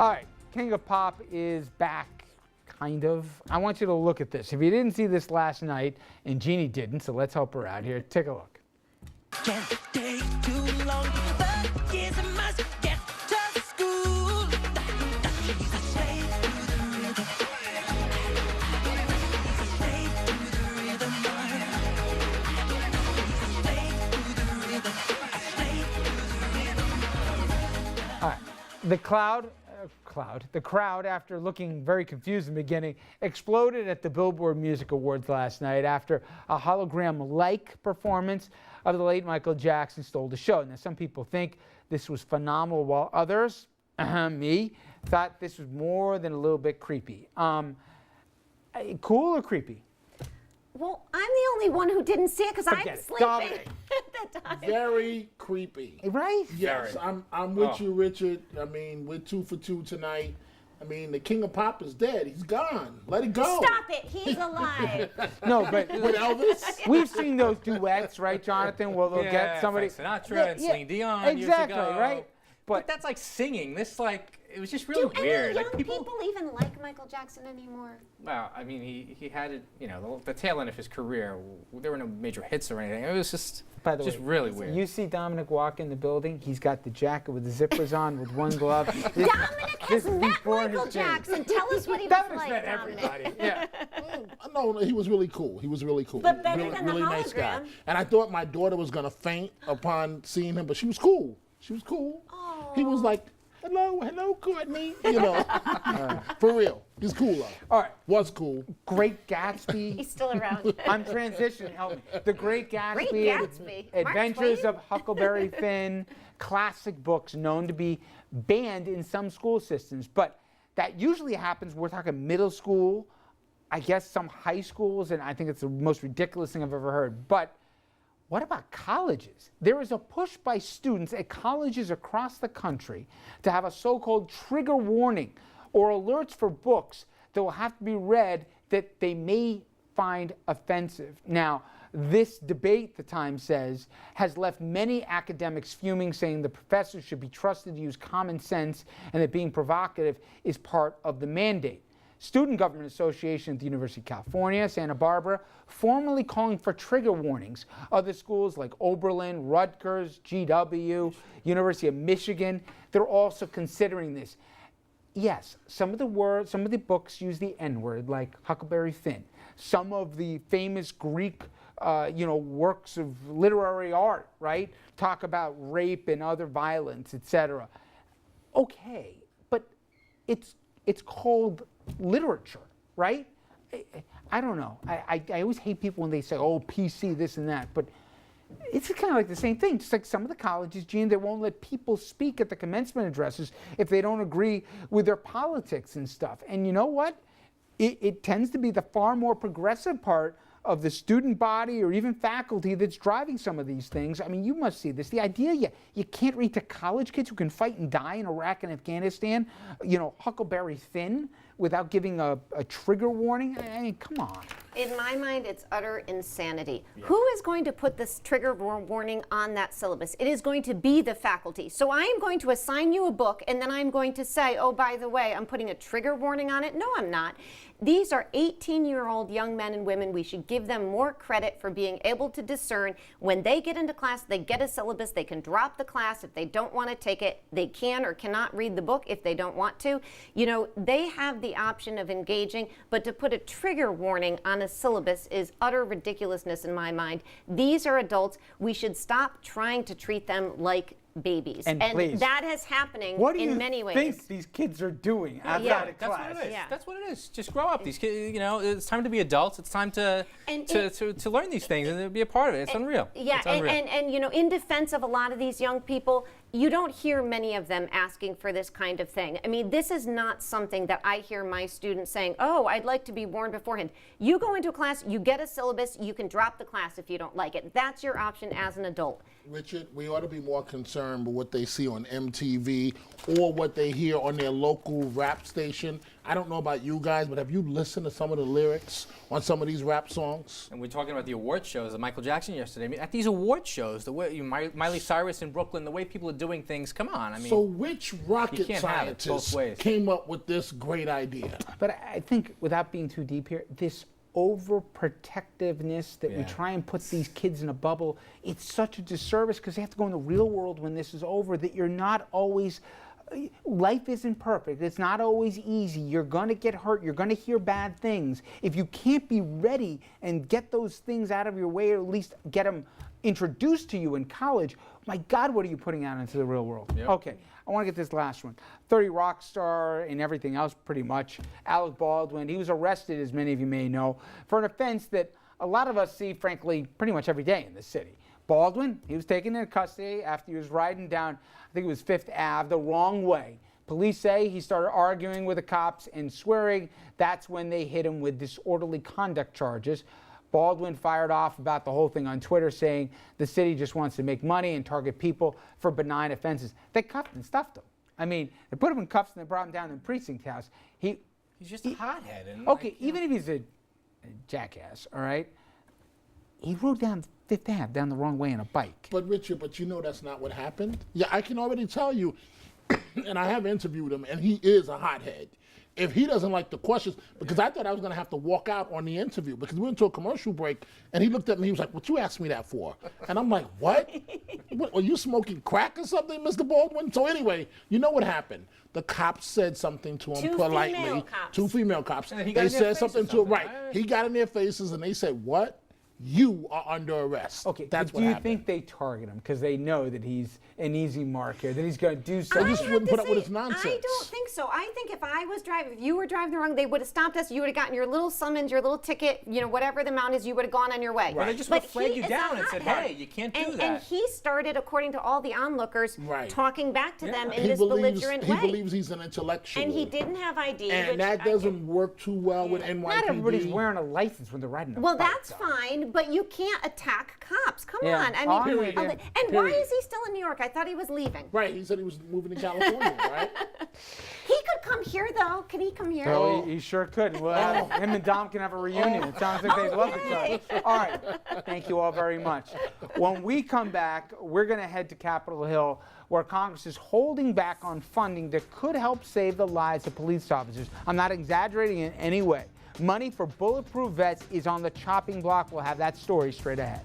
All right, King of Pop is back, kind of. I want you to look at this. If you didn't see this last night, and Jeannie didn't, so let's help her out here. Take a look. Can't take too long, but yes, I must get to school. She's a slave to the rhythm. She's a slave to the rhythm. She's a slave to the rhythm. A slave to the rhythm. All right, the crowd, after looking very confused in the beginning, exploded at the Billboard Music Awards last night after a hologram-like performance of the late Michael Jackson stole the show. Now, some people think this was phenomenal, while others, me, thought this was more than a little bit creepy. Cool or creepy? Well, I'm the only one who didn't see it because I'm Forget it. sleeping Dominic. at that time. Very creepy. Right? Yes, I'm with you, Richard. I mean, we're 2 for 2 tonight. I mean, the King of Pop is dead. He's gone. Let it go. Stop it. He's alive. No, but With Elvis? we've seen those duets, right, Jonathan? Where they'll get somebody. Frank Sinatra and Celine Dion exactly, years ago. right? But that's like singing. This it was just really Do weird. any young Like people even like Michael Jackson anymore? Well, I mean, he had it, the tail end of his careir. There were no major hits or anything. It was just, By the just way, really weird. You see Dominic walk in the building. He's got the jacket with the zippers on, with one glove. Dominic has met before Michael his day. Jackson. Tell us what he was Dominic's like, met Dominic. everybody. Yeah. No, he was really cool. He was really cool. But better really, than the really nice guy. hologram. And I thought my daughter was going to faint upon seeing him, but she was cool. She was cool. He was like, hello, Courtney. For real. He's cool, though. All right. Was cool. Great Gatsby. He's still around. I'm transitioning. Help me. The Great Gatsby. Great Gatsby. Mark Adventures Twain? of Huckleberry Finn. Classic books known to be banned in some school systems. But that usually happens, we're talking middle school, I guess some high schools, and I think it's the most ridiculous thing I've ever heard. But what about colleges? There is a push by students at colleges across the country to have a so-called trigger warning or alerts for books that will have to be read that they may find offensive. Now, this debate, the Times says, has left many academics fuming, saying the professors should be trusted to use common sense and that being provocative is part of the mandate. Student Government Association at the University of California, Santa Barbara, formally calling for trigger warnings. Other schools like Oberlin, Rutgers, GW, University of Michigan, they're also considering this. Yes, some of the books use the N-word, like Huckleberry Finn. Some of the famous Greek, works of literary art, right, talk about rape and other violence, etc. Okay, but it's called literature, right? I don't know. I always hate people when they say, oh, PC, this and that, but it's kind of like the same thing. Just like some of the colleges, Gene, they won't let people speak at the commencement addresses if they don't agree with their politics and stuff. And you know what? It tends to be the far more progressive part of the student body or even faculty that's driving some of these things. I mean, you must see this. The idea you can't read to college kids who can fight and die in Iraq and Afghanistan, Huckleberry Finn, without giving a trigger warning? I mean, come on. In my mind, it's utter insanity. Yeah. Who is going to put this trigger warning on that syllabus? It is going to be the faculty. So I am going to assign you a book, and then I'm going to say, oh, by the way, I'm putting a trigger warning on it. No, I'm not. These are 18-year-old young men and women. We should give them more credit for being able to discern when they get into class, they get a syllabus, they can drop the class if they don't want to take it. They can or cannot read the book if they don't want to. They have the option of engaging, but to put a trigger warning on a syllabus is utter ridiculousness in my mind. These are adults. We should stop trying to treat them like babies. And please, that is happening in many ways. What do you think these kids are doing outside of class? That's what it is. Yeah. That's what it is. Just grow up. These kids, it's time to be adults. It's time to learn these things and to be a part of it. It's unreal. Yeah, it's unreal. and in defense of a lot of these young people, you don't hear many of them asking for this kind of thing. I mean, this is not something that I hear my students saying, oh, I'd like to be warned beforehand. You go into a class, you get a syllabus, you can drop the class if you don't like it. That's your option as an adult. Richard, we ought to be more concerned with what they see on MTV or what they hear on their local rap station. I don't know about you guys, but have you listened to some of the lyrics on some of these rap songs? And we're talking about the award shows of Michael Jackson yesterday. I mean, at these award shows, the way Miley Cyrus in Brooklyn, the way people are doing things. Come on, I mean. So which rocket can't have it both scientist ways. came up with this great idea? But I think, without being too deep here, this overprotectiveness that we Yeah. try and put these kids in a bubble, it's such a disservice because they have to go in the real world when this is over, that you're not always, life isn't perfect. It's not always easy. You're going to get hurt. You're going to hear bad things. If you can't be ready and get those things out of your way, or at least get them introduced to you in college, my God, what are you putting out into the real world? Yep. Okay, I want to get this last one. 30 Rock star and everything else, pretty much. Alec Baldwin, he was arrested, as many of you may know, for an offense that a lot of us see, frankly, pretty much every day in this city. Baldwin, he was taken into custody after he was riding down, I think it was 5th Ave, the wrong way. Police say he started arguing with the cops and swearing. That's when they hit him with disorderly conduct charges. Baldwin fired off about the whole thing on Twitter, saying the city just wants to make money and target people for benign offenses. They cuffed and stuffed him. I mean, they put him in cuffs and they brought him down to the precinct house. He's just a hothead. And Okay, like, you know. even if he's a jackass, all right, he rode down 5th Ave down the wrong way on a bike. But Richard, you know that's not what happened. Yeah, I can already tell you, and I have interviewed him, and he is a hothead. If he doesn't like the questions, because I thought I was going to have to walk out on the interview, because we went to a commercial break, and he looked at me, he was like, "What you asked me that for?" And I'm like, "What? What, are you smoking crack or something, Mr. Baldwin?" So anyway, you know what happened? The cops said something to him Two politely. female cops. 2 female cops. And he got They in their said face or something to him, something, right? right? He got in their faces, and they said, "What? You are under arrest." Okay, that's but what do you happened. think they target him because they know that he's an easy mark here, that he's going to do something? just I have wouldn't to put up with say, his nonsense. I don't think so. I think if I was driving, if you were driving the wrong, they would have stopped us. You would have gotten your little summons, your little ticket, whatever the amount is, you would have gone on your way. But they just would have flagged he you is a down and said, hothead. "Hey, you can't do And that." he started, according to all the onlookers, Right. talking back to them in He this belligerent he way. believes he's an intellectual. And he didn't have ID. which And that I doesn't work too well with NYPD. Not everybody's wearing a license when they're riding a Well, bike, that's though. fine, but you can't attack cops. Come Yeah. on. I Oh, mean, I'm with you. and why Period. is he still in New York? I thought he was leaving. Right, he said he was moving to California, right? He could come here, though. Can he come here? Oh, he sure could. Well, him and Dom can have a reunion. It sounds like they love each other. All right. Thank you all very much. When we come back, we're going to head to Capitol Hill, where Congress is holding back on funding that could help save the lives of police officers. I'm not exaggerating in any way. Money for bulletproof vets is on the chopping block. We'll have that story straight ahead.